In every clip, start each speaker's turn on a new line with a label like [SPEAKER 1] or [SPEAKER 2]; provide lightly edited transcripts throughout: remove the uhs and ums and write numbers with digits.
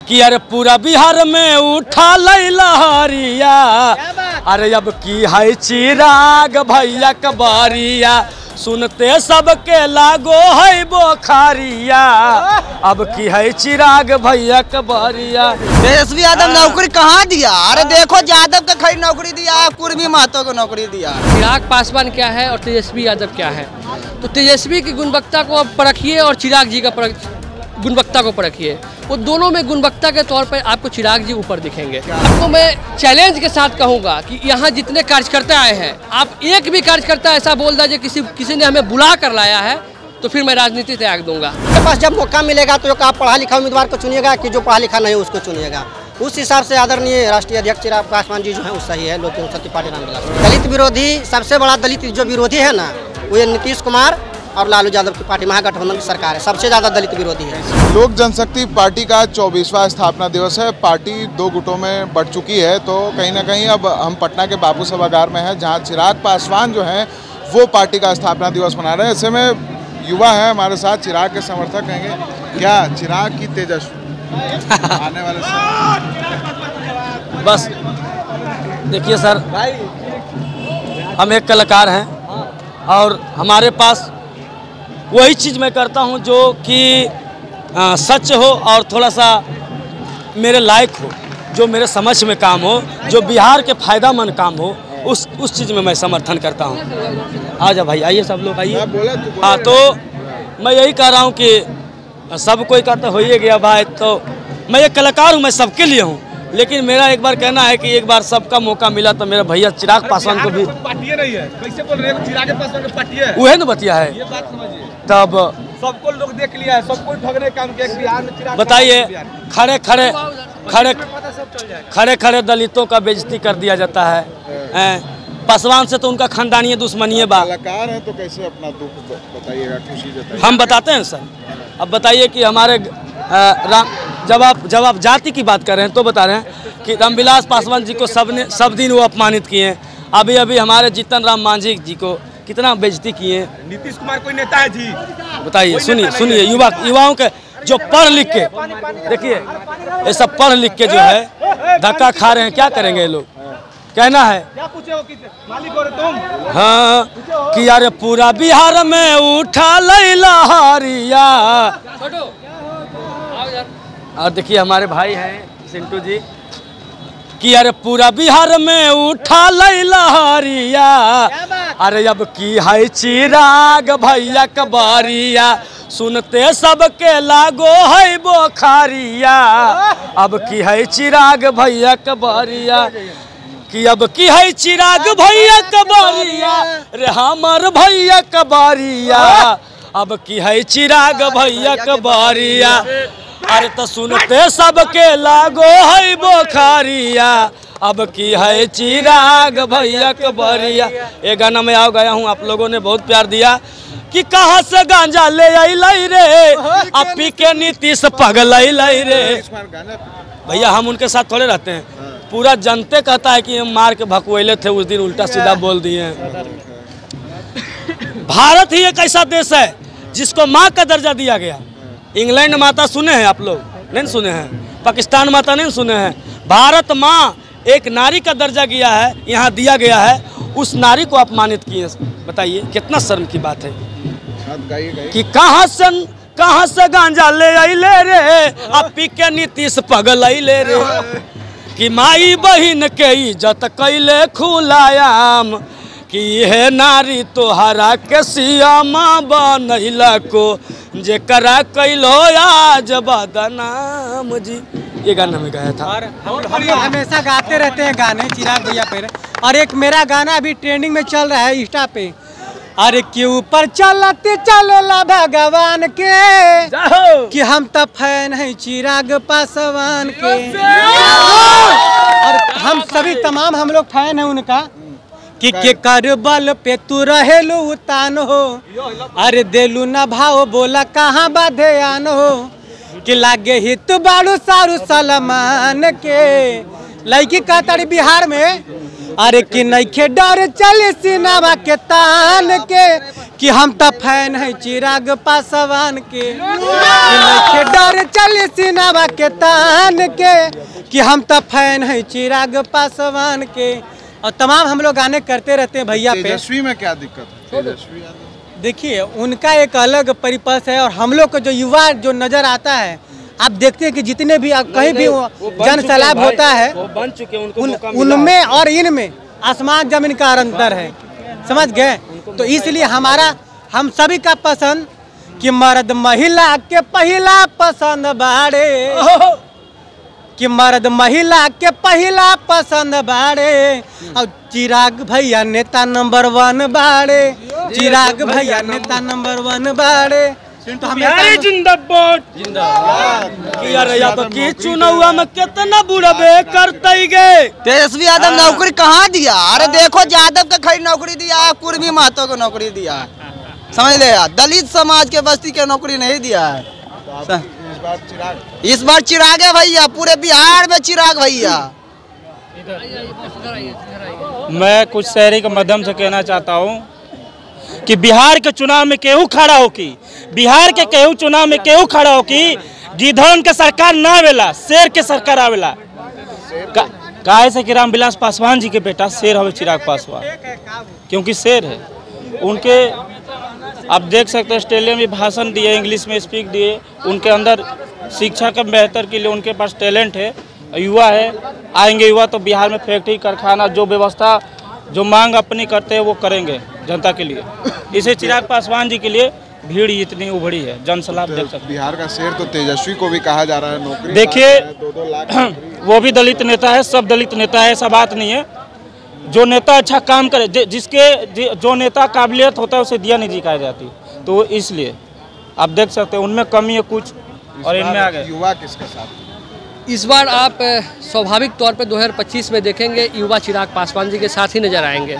[SPEAKER 1] कि अरे पूरा बिहार में उठा लहरिया, अरे अब की है चिराग भैया कबारिया, सुनते सबके लागो है बोखारिया, अब की है चिराग भैया कबारिया।
[SPEAKER 2] तेजस्वी यादव नौकरी कहाँ दिया? अरे देखो यादव का खड़ी नौकरी दिया, कुर्मी महतो को नौकरी दिया।
[SPEAKER 3] चिराग पासवान क्या है और तेजस्वी यादव क्या है? तो तेजस्वी की गुणवत्ता को अब परखिए और चिराग जी का गुणवत्ता को परखिए। वो दोनों में गुणवत्ता के तौर पर आपको चिराग जी ऊपर दिखेंगे। आपको मैं चैलेंज के साथ कहूँगा कि यहाँ जितने कार्यकर्ता आए हैं, आप एक भी कार्यकर्ता ऐसा बोल दीजिए किसी ने हमें बुला कर लाया है तो फिर मैं राजनीति त्याग दूंगा।
[SPEAKER 2] आपके पास जब मौका मिलेगा तो आप पढ़ा लिखा उम्मीदवार को चुनिएगा कि जो पढ़ा लिखा नहीं उसको चुनिएगा। उस हिसाब से आदरणीय राष्ट्रीय अध्यक्ष चिराग पासवान जी जो है वो सही है। लोक जनशक्ति पार्टी रामविलास दलित विरोधी, सबसे बड़ा दलित जो विरोधी है ना, वो ये नीतीश कुमार और लालू यादव की पार्टी महागठबंधन की सरकार है, सबसे ज़्यादा दलित विरोधी है।
[SPEAKER 4] लोक जनशक्ति पार्टी का 24वां स्थापना दिवस है। पार्टी 2 गुटों में बढ़ चुकी है, तो कहीं ना कहीं अब हम पटना के बापू सभागार में हैं, जहां चिराग पासवान जो हैं वो पार्टी का स्थापना दिवस मना रहे हैं। ऐसे में युवा है हमारे साथ, चिराग के समर्थक कहेंगे क्या चिराग की तेजस्वी आने वाले
[SPEAKER 1] बस देखिए सर, हम एक कलाकार हैं और हमारे पास वही चीज़ मैं करता हूं जो कि सच हो और थोड़ा सा मेरे लायक हो, जो मेरे समझ में काम हो, जो बिहार के फायदामंद काम हो, उस चीज़ में मैं समर्थन करता हूं। आ जाओ भाई, आइए सब लोग आइए। हाँ, तो मैं यही कह रहा हूं कि सब कोई कहता हो ही गया भाई, तो मैं एक कलाकार हूं, मैं सबके लिए हूं, लेकिन मेरा एक बार कहना है कि एक बार सबका मौका मिला तो मेरा भैया चिराग पासवान को भी
[SPEAKER 5] पार्टी नहीं है। कैसे बोल रहे हो? चिराग पासवान की पार्टी है,
[SPEAKER 1] वही ना बतिया है।
[SPEAKER 5] ये बात समझिए,
[SPEAKER 1] तब
[SPEAKER 5] सबको लोग देख लिया है, सबको ठगने काम किया बिहार में। चिराग
[SPEAKER 1] बताइए, खड़े खड़े दलितों का बेइज्जती कर दिया जाता है। पासवान से तो उनका खानदानी दुश्मनी है।
[SPEAKER 4] कलाकार है तो कैसे अपना दुख बताइएगा, खुशी जताइए।
[SPEAKER 1] हम बताते हैं सर। अब बताइए कि हमारे जब आप जाति की बात कर रहे हैं तो बता रहे हैं कि रामविलास पासवान जी को सब दिन वो अपमानित किए हैं। अभी हमारे जीतन राम मांझी जी को कितना बेइज्जती किए हैं।
[SPEAKER 5] नीतीश कुमार कोई नेता है जी?
[SPEAKER 1] बताइए, सुनिए युवाओं के जो पढ़ लिख के, देखिए ये सब पढ़ लिख के जो है धक्का खा रहे हैं, क्या करेंगे ये लोग? कहना है
[SPEAKER 5] क्या पूछे हो कि मालिक हो तुम?
[SPEAKER 1] हाँ, कि यार पूरा बिहार में उठा लहरिया। और देखिए हमारे भाई हैं सिंटू जी, कि अरे पूरा बिहार में उठा लहरिया, अरे अब की है चिराग भैया कबारिया, सुनते सबके लागो है बोखारिया, अब की है चिराग भैया कबारिया, कि अब की है चिराग भैया कबारिया, रे हमर भैया कबारिया, अब की है चिराग भैया कबारिया, अरे तो सुनते सबके लागो है बोखारिया, अब की है चिराग भैया कबारिया। ये गाना मैं आओ गया हूँ, आप लोगों ने बहुत प्यार दिया कि कहाँ से गांजा ले आई रे, अब पी के नीतीश पगल रे। भैया हम उनके साथ थोड़े रहते हैं, पूरा जनते कहता है कि हम मार के भकुएले थे, उस दिन उल्टा सीधा बोल दिए हैं। भारत ही एक ऐसा देश है जिसको माँ का दर्जा दिया गया। इंग्लैंड माता सुने हैं आप लोग? नहीं सुने हैं। पाकिस्तान माता नहीं सुने हैं। भारत माँ एक नारी का दर्जा दिया है, यहाँ दिया गया है, उस नारी को अपमानित किए। बताइए कितना शर्म की बात है कि कहाँ से गांजा ले आई रे, अब पी के नीतीश पगल रे, कि माई बहिन के इज्जत कैले खुलायाम, कि यह नारी तोहरा के सियामा बनैला को, जेकरा कैलो आज बदनाम जी। ये गाना में गाया था।
[SPEAKER 6] और हम हमेशा गाते रहते हैं गाने चिराग भैया पे। और एक मेरा गाना अभी ट्रेंडिंग में चल रहा है इंस्टा पे, अरे के ऊपर चलते चलेला भगवान के, कि हम तो फैन हैं चिराग पासवान के। और हम सभी तमाम हम लोग फैन हैं उनका, कि के कर बल पे तू रहेलू उतान हो, अरे देलू ना भाव बोला कहाँ बाध्यान हो, कि लागे हित बाड़ू सारू सलमान के। लड़की कहतारी बिहार में, अरे कि नइखे डर चले सिनेमा के तान के, कि हम तो फैन है चिराग पासवान के, कि डर चले सिनावा के तान के, कि हम तो फैन है चिराग पासवान के। और तमाम हम लोग गाने करते रहते हैं भैया पे।
[SPEAKER 4] तेजस्वी में क्या दिक्कत है? तेजस्वी
[SPEAKER 6] देखिए उनका एक अलग परिपथ है और हम लोग को जो युवा जो नजर आता है, आप देखते हैं कि जितने भी आप कहीं भी जन सैलाब होता है
[SPEAKER 1] बन चुके
[SPEAKER 6] उनमें और इनमें आसमान जमीन का अंतर है, समझ गए। तो इसलिए हम सभी का पसंद कि मर्द महिला के पहला पसंद बाड़े, कि मर्द महिला के पहला पसंद बाड़े, और चिराग भैया नेता नंबर 1 बाड़े, चिराग भैया नेता नंबर 1 बाड़े।
[SPEAKER 1] तो हमें जिंदाबाद की चुनाव में कितना बुढ़ाबे करते गए।
[SPEAKER 7] तेजस्वी यादव नौकरी कहाँ दिया? अरे देखो यादव का खड़ी नौकरी दिया है, कुर्मी महतो को नौकरी दिया है, समझ ले यार, दलित समाज के बस्ती के नौकरी नहीं दिया है। इस बार चिराग है भैया, पूरे बिहार में चिराग भैया।
[SPEAKER 8] मैं कुछ शहरी के माध्यम से कहना चाहता हूँ कि बिहार के चुनाव में केहू खड़ा हो की, बिहार के केहू चुनाव में केहू खड़ा हो की, गिधौन के सरकार ना आवेला, शेर के सरकार आवेला। काहे से कि रामविलास पासवान जी के बेटा शेर हवे चिराग पासवान, क्योंकि शेर है उनके। आप देख सकते हैं स्टेडियम में भाषण दिए, इंग्लिश में स्पीक दिए, उनके अंदर शिक्षा का बेहतर के लिए उनके पास टैलेंट है, युवा है। आएंगे युवा तो बिहार में फैक्ट्री कारखाना जो व्यवस्था जो मांग अपनी करते हैं वो करेंगे जनता के लिए। इसे चिराग पासवान जी के लिए भीड़ इतनी उभरी है, जन सलाह देख सकते।
[SPEAKER 4] बिहार का शेर तो तेजस्वी को भी कहा जा रहा है, नौकरी
[SPEAKER 8] देखिए
[SPEAKER 4] 2-2 लाख
[SPEAKER 8] वो भी दलित नेता है, सब दलित नेता है, ऐसा बात नहीं है। जो नेता अच्छा काम करे, जो नेता काबिलियत होता है उसे दिया नहीं जिकाई जाती, तो इसलिए आप देख सकते हैं उनमें कमी है कुछ और इनमें आ गए।
[SPEAKER 4] युवा किसके साथ?
[SPEAKER 3] इस बार आप स्वाभाविक तौर पे 2025 में देखेंगे युवा चिराग पासवान जी के साथ ही नजर आएंगे।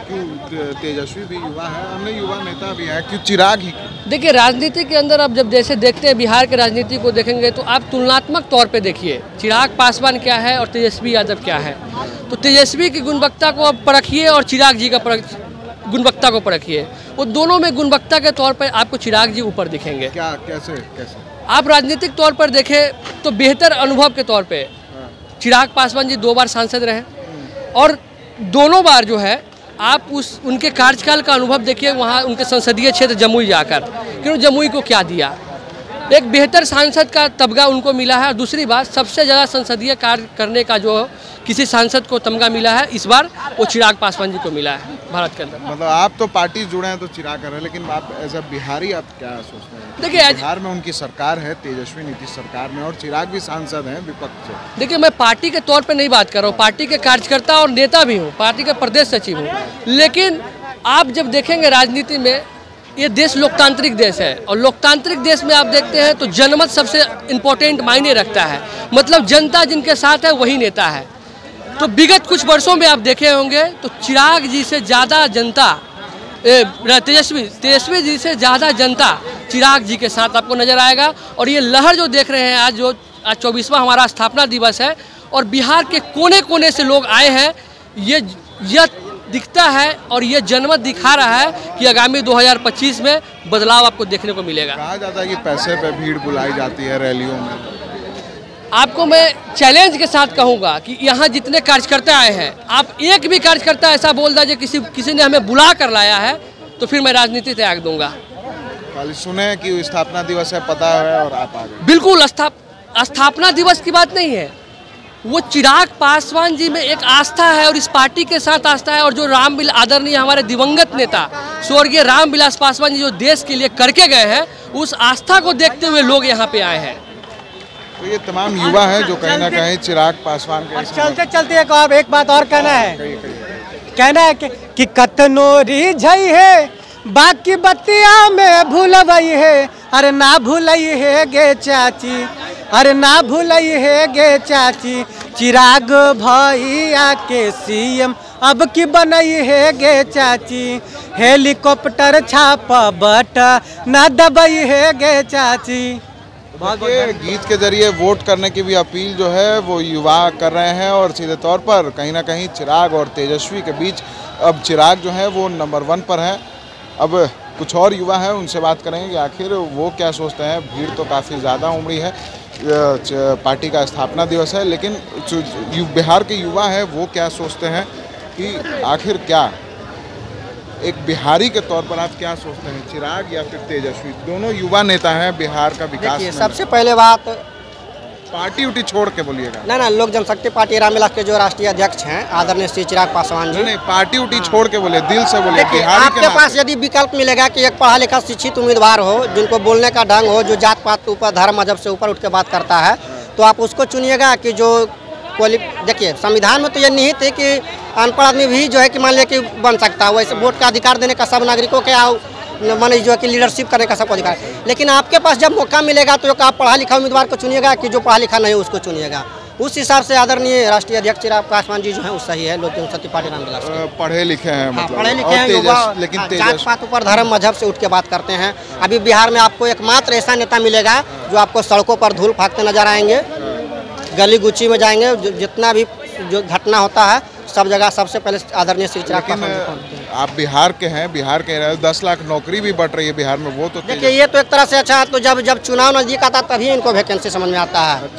[SPEAKER 4] क्यों तेजस्वी भी युवा है, अन्य युवा नेता भी है, क्यों चिराग ही?
[SPEAKER 3] देखिए राजनीति के अंदर आप जब जैसे देखते हैं बिहार के राजनीति को देखेंगे तो आप तुलनात्मक तौर पे देखिए चिराग पासवान क्या है और तेजस्वी यादव क्या है। तो तेजस्वी की गुणवत्ता को आप परखिए और चिराग जी का गुणवत्ता को परखिए, वो दोनों में गुणवत्ता के तौर पर आपको चिराग जी ऊपर दिखेंगे।
[SPEAKER 4] क्या कैसे
[SPEAKER 3] आप राजनीतिक तौर पर देखें तो बेहतर अनुभव के तौर पे चिराग पासवान जी 2 बार सांसद रहे और दोनों बार जो है आप उनके कार्यकाल का अनुभव देखिए, वहाँ उनके संसदीय क्षेत्र जमुई जाकर क्यों जमुई को क्या दिया, एक बेहतर सांसद का तमगा उनको मिला है। और दूसरी बात सबसे ज़्यादा संसदीय कार्य करने का जो किसी सांसद को तमगा मिला है इस बार वो चिराग पासवान जी को मिला है भारत के अंदर।
[SPEAKER 4] मतलब आप तो पार्टी जुड़े हैं तो चिराग कर रहे हैं, लेकिन आप एज अ बिहारी आप क्या सोचते हैं?
[SPEAKER 3] देखिए
[SPEAKER 4] बिहार में उनकी सरकार है, तेजस्वी नीतीश सरकार में, और चिराग भी सांसद हैं विपक्ष से।
[SPEAKER 3] देखिए मैं पार्टी के तौर पे नहीं बात कर रहा हूँ, पार्टी के कार्यकर्ता और नेता भी हूँ, पार्टी के प्रदेश सचिव हूँ, लेकिन आप जब देखेंगे राजनीति में ये देश लोकतांत्रिक देश है और लोकतांत्रिक देश में आप देखते हैं तो जनमत सबसे इम्पोर्टेंट मायने रखता है, मतलब जनता जिनके साथ है वही नेता है। तो विगत कुछ वर्षों में आप देखे होंगे तो चिराग जी से ज़्यादा जनता तेजस्वी जी से ज़्यादा जनता चिराग जी के साथ आपको नज़र आएगा। और ये लहर जो देख रहे हैं आज 24वां हमारा स्थापना दिवस है और बिहार के कोने कोने से लोग आए हैं, यह दिखता है और ये जनमत दिखा रहा है कि आगामी 2025 में बदलाव आपको देखने को मिलेगा।
[SPEAKER 4] कहा जाता है कि पैसे पे भीड़ बुलाई जाती है रैलियों में।
[SPEAKER 3] आपको मैं चैलेंज के साथ कहूँगा कि यहाँ जितने कार्यकर्ता आए हैं, आप एक भी कार्यकर्ता ऐसा बोल दीजिए किसी ने हमें बुला कर लाया है तो फिर मैं राजनीति त्याग दूंगा।
[SPEAKER 4] कल सुने कि स्थापना दिवस है, पता है और आप आ गए।
[SPEAKER 3] बिल्कुल स्थापना दिवस की बात नहीं है, वो चिराग पासवान जी में एक आस्था है और इस पार्टी के साथ आस्था है। और जो आदरणीय हमारे दिवंगत नेता स्वर्गीय रामविलास पासवान जी जो देश के लिए करके गए हैं, उस आस्था को देखते हुए लोग यहाँ पे आए हैं।
[SPEAKER 4] तो ये तमाम युवा है जो कहीं ना कहीं चिराग पासवान के
[SPEAKER 6] चलते चलते एक बात और कहना है कि कतनो रिझई है बाकी बतिया में भूलवई है, अरे ना भूलई है गे चाची, अरे ना भूलई है गे चाची, चिराग भैया के सीएम अब की बनई है गे चाची, हेलीकॉप्टर छाप बट ना दबई है गे चाची।
[SPEAKER 4] देखिए गीत के जरिए वोट करने की भी अपील जो है वो युवा कर रहे हैं और सीधे तौर पर कहीं ना कहीं चिराग और तेजस्वी के बीच अब चिराग जो है वो नंबर 1 पर है। अब कुछ और युवा हैं, उनसे बात करेंगे कि आखिर वो क्या सोचते हैं। भीड़ तो काफ़ी ज़्यादा उमड़ी है, पार्टी का स्थापना दिवस है, लेकिन जो बिहार के युवा हैं वो क्या सोचते हैं कि आखिर क्या एक बिहारी के तौर पर आप क्या सोचते हैं, चिराग या फिर तेजस्वी? दोनों युवा नेता हैं बिहार का विकास में।
[SPEAKER 2] सबसे पहले बात
[SPEAKER 4] पार्टी उटी छोड़ के बोलिएगा।
[SPEAKER 2] ना लोक जनशक्ति पार्टी रामविलास के जो राष्ट्रीय अध्यक्ष हैं आदरणीय श्री चिराग पासवान जी।
[SPEAKER 4] नहीं, पार्टी उटी छोड़ के बोले, दिल से बोले।
[SPEAKER 2] आपके पास यदि विकल्प मिलेगा कि एक पढ़ा लिखा शिक्षित उम्मीदवार हो, जिनको बोलने का ढंग हो, जो जात पात के ऊपर धर्म मजहब से ऊपर उठ के बात करता है, तो आप उसको चुनिएगा कि जो देखिए संविधान में तो ये निहित है कि अनपढ़ आदमी भी जो है कि मान लिया कि बन सकता है, वैसे वोट का अधिकार देने का सब नागरिकों के माने जो है कि लीडरशिप करने का सबको अधिकार है। लेकिन आपके पास जब मौका मिलेगा तो आप पढ़ा लिखा उम्मीदवार को चुनिएगा कि जो पढ़ा लिखा नहीं उसको चुनिएगा। उस हिसाब से आदरणीय राष्ट्रीय अध्यक्ष चिराग पासवान जी जो है वो सही है, लोक जनशक्ति पार्टी रामविलास
[SPEAKER 4] पढ़े लिखे हैं, मतलब
[SPEAKER 2] पढ़े लिखे हैं, लेकिन जात पात ऊपर धर्म मजहब से उठ के बात करते हैं। अभी बिहार में आपको एकमात्र ऐसा नेता मिलेगा जो आपको सड़कों पर धूल फाँकते नजर आएंगे, गली गुच्ची में जाएंगे, जितना भी जो घटना होता है सब जगह सबसे पहले आदरणीय श्री चिराग पासवान।
[SPEAKER 4] आप बिहार के हैं, बिहार के 10 लाख नौकरी भी बढ़ रही है बिहार में, वो तो
[SPEAKER 2] देखिए ये तो एक तरह से अच्छा है। तो जब चुनाव नजदीक आता तभी इनको वैकेंसी समझ में आता है।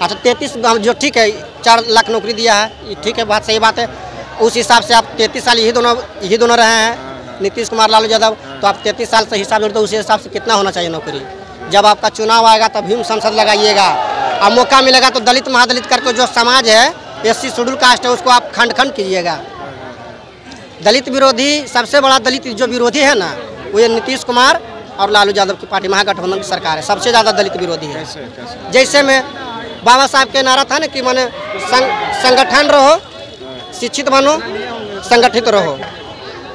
[SPEAKER 2] अच्छा 33 जो ठीक है 4 लाख नौकरी दिया है, ठीक है, बात सही बात है। उस हिसाब से आप 33 साल यही दोनों रहे हैं, नीतीश कुमार लालू यादव, तो आप 33 साल से हिसाब जोड़ते उस हिसाब से कितना होना चाहिए नौकरी। जब आपका चुनाव आएगा तभी संसद लगाइएगा, अब मौका मिलेगा तो दलित महादलित करके जो समाज है SC शेड्यूल कास्ट है उसको आप खंड खंड कीजिएगा। दलित विरोधी सबसे बड़ा दलित जो विरोधी है ना वो ये नीतीश कुमार और लालू यादव की पार्टी महागठबंधन की सरकार है, सबसे ज़्यादा दलित विरोधी है। जैसे में बाबा साहब के नारा था ना कि माने संगठन रहो, शिक्षित बनो, संगठित रहो।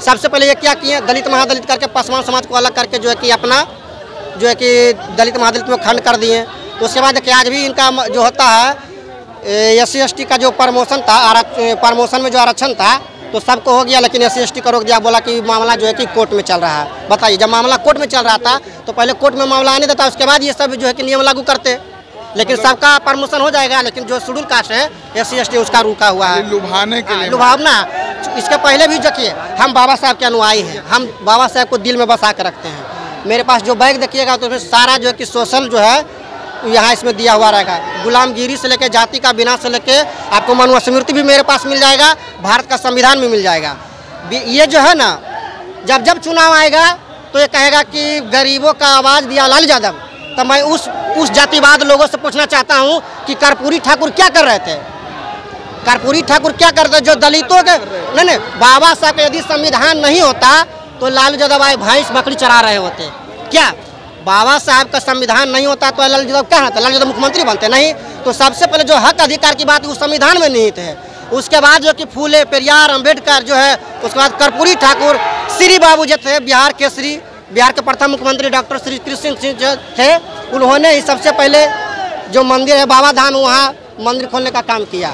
[SPEAKER 2] सबसे पहले ये क्या किए, दलित महादलित करके पासवान समाज को अलग करके जो है कि अपना जो है कि दलित महादलित में खंड कर दिए। तो उसके बाद देखिए आज भी इनका जो होता है SC ST का जो प्रमोशन था, प्रमोशन में जो आरक्षण था तो सबको हो गया, लेकिन SC ST को रोक दिया, बोला कि मामला जो है कि कोर्ट में चल रहा है। बताइए, जब मामला कोर्ट में चल रहा था तो पहले कोर्ट में मामला आने देता, उसके बाद ये सब जो है कि नियम लागू करते, लेकिन सबका प्रमोशन हो जाएगा। लेकिन जो शेड्यूल कास्ट है SC ST उसका रुका हुआ है,
[SPEAKER 4] लुभाने के लिए।
[SPEAKER 2] लुभावना। इसके पहले भी देखिए हम बाबा साहब के अनुयायी हैं, हम बाबा साहब को दिल में बसा कर रखते हैं। मेरे पास जो बैग देखिएगा तो उसमें सारा जो है कि सोशल जो है यहाँ इसमें दिया हुआ रहेगा, गुलामगिरी से लेकर जाति का विनाश से लेकर आपको मनुस्मृति भी मेरे पास मिल जाएगा, भारत का संविधान भी मिल जाएगा। ये जो है ना जब चुनाव आएगा तो ये कहेगा कि गरीबों का आवाज़ दिया लालू यादव, तो मैं उस जातिवाद लोगों से पूछना चाहता हूँ कि कर्पूरी ठाकुर क्या कर रहे थे, कर्पूरी ठाकुर क्या करते जो दलितों के नहीं बाबा साहब का यदि संविधान नहीं होता तो लालू यादव आए भैंस बकरी चरा रहे होते क्या? बाबा साहब का संविधान नहीं होता तो लालू यादव क्या होता, लालू यादव मुख्यमंत्री बनते नहीं। तो सबसे पहले जो हक अधिकार की बात उस संविधान में निहित है। उसके बाद जो कि फूले पेरियार अम्बेडकर जो है, उसके बाद कर्पूरी ठाकुर, श्री बाबू जो थे बिहार के प्रथम मुख्यमंत्री डॉक्टर श्री कृष्ण सिंह जो थे, उन्होंने ही सबसे पहले जो मंदिर है बाबा धाम वहाँ मंदिर खोलने का काम किया।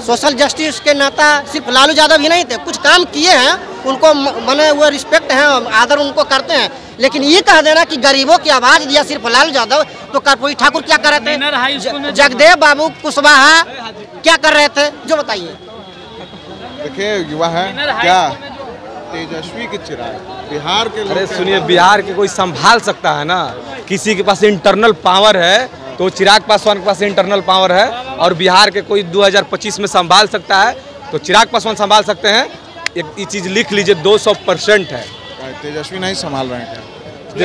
[SPEAKER 2] सोशल जस्टिस के नेता सिर्फ लालू यादव ही नहीं थे, कुछ काम किए हैं, उनको माने वो रिस्पेक्ट है, आदर उनको करते हैं। लेकिन ये कह देना कि गरीबों की आवाज़ दिया सिर्फ लालू यादव, तो कर्पूरी ठाकुर क्या कर रहे थे, जगदेव बाबू कुशवाहा क्या कर रहे थे, जो बताइए।
[SPEAKER 4] देखिए युवा है क्या तेजस्वी के चिराग बिहार के,
[SPEAKER 1] अरे सुनिए, बिहार के कोई संभाल सकता है ना, किसी के पास इंटरनल पावर है तो चिराग पासवान के पास इंटरनल पावर है, और बिहार के कोई 2025 में संभाल सकता है तो चिराग पासवान संभाल सकते हैं। ये चीज़ लिख लीजिए, 200% है।
[SPEAKER 4] तेजस्वी नहीं संभाल रहे हैं क्या?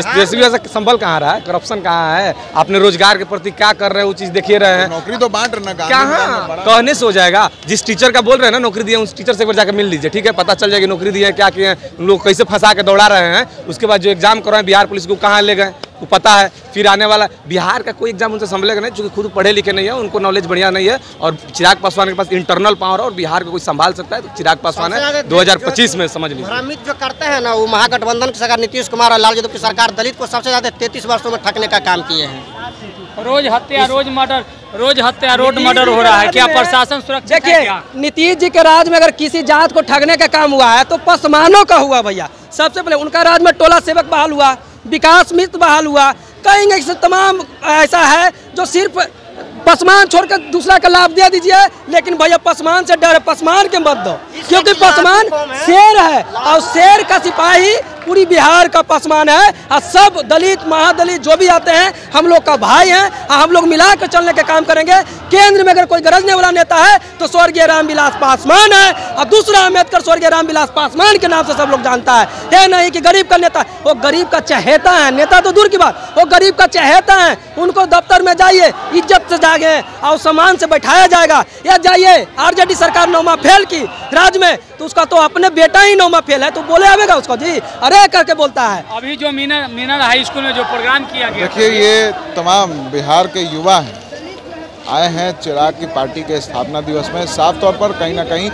[SPEAKER 1] तेजस्वी ऐसा संभल कहाँ रहा है, करप्शन कहाँ है, आपने रोजगार के प्रति क्या कर रहे हैं वो चीज़ देखिए रहे हैं।
[SPEAKER 4] नौकरी तो बांट रहे ना,
[SPEAKER 1] कहाँ कहने से हो जाएगा। जिस टीचर का बोल रहे हैं ना नौकरी दिए, उस टीचर से एक बार जाकर मिल लीजिए, ठीक है, पता चल जाएगी नौकरी दिए क्या किए हैं, लोग कैसे फंसा के दौड़ा रहे हैं। उसके बाद जो एग्जाम कर रहे हैं बिहार पुलिस को कहाँ ले गए वो पता है। फिर आने वाला बिहार का कोई एग्जाम उनसे संभलेगा नहीं, क्योंकि खुद पढ़े लिखे नहीं है, उनको नॉलेज बढ़िया नहीं है। और चिराग पासवान के पास इंटरनल पावर है और बिहार को कोई संभाल सकता है तो चिराग पासवान है। 2025 में समझ लीजिए।
[SPEAKER 2] भ्रमित जो करते हैं ना वो महागठबंधन की सरकार, नीतीश कुमार और लालू यादव की सरकार दलित को सबसे ज्यादा 33 वर्षों में ठगने का काम किए हैं।
[SPEAKER 3] रोज हत्या, रोड मर्डर हो रहा है। क्या प्रशासन सुरक्षित है? क्या
[SPEAKER 9] नीतीश जी के राज में अगर किसी जात को ठगने का काम हुआ है तो पसमानों का हुआ भैया। सबसे पहले उनका राज में टोला सेवक बहाल हुआ, विकास मित्र बहाल हुआ, कहेंगे कि तमाम ऐसा है जो सिर्फ पसमान छोड़कर दूसरा का लाभ दे दीजिए। लेकिन भैया पसमान से डर, पसमान के मत दो, क्योंकि पसमान शेर है और शेर का सिपाही पूरी बिहार का पासवान है और सब दलित महादलित जो भी आते हैं हम लोग का भाई हैं और हम लोग मिला कर चलने के काम करेंगे। केंद्र में अगर कोई गरजने वाला नेता है तो स्वर्गीय रामविलास पासवान है और दूसरा अम्बेडकर स्वर्गीय रामविलास पासवान के नाम से सब लोग जानता है। ये नहीं कि गरीब का नेता, वो गरीब का चहेता है, नेता तो दूर की बात, वो गरीब का चहेता है। उनको दफ्तर में जाइए, इज्जत से जागे और सम्मान से बैठाया जाएगा। या जाइए आरजेडी सरकार 9वां फेल की राज्य में, तो उसका तो अपने बेटा ही 9वां फेल है, तो बोले आवेगा उसको जी अरे करके बोलता है।
[SPEAKER 10] अभी जो मीनर हाई स्कूल में जो प्रोग्राम किया गया,
[SPEAKER 4] देखिए ये तमाम बिहार के युवा हैं, आए हैं चिराग की पार्टी के स्थापना दिवस में। साफ तौर पर कहीं ना कहीं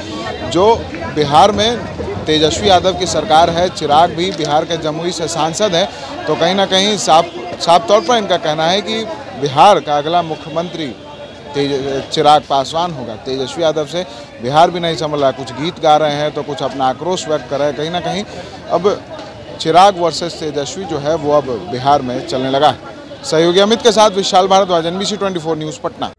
[SPEAKER 4] जो बिहार में तेजस्वी यादव की सरकार है, चिराग भी बिहार के जमुई से सांसद हैं, तो कहीं ना कहीं साफ तौर पर इनका कहना है कि बिहार का अगला मुख्यमंत्री चिराग पासवान होगा। तेजस्वी यादव से बिहार भी नहीं संभल रहा, कुछ गीत गा रहे हैं तो कुछ अपना आक्रोश व्यक्त कर रहे हैं। कहीं ना कहीं अब चिराग वर्सेस तेजस्वी जो है वो अब बिहार में चलने लगा है। सहयोगी अमित के साथ विशाल भारद्वाज, NBC 24 न्यूज़, पटना।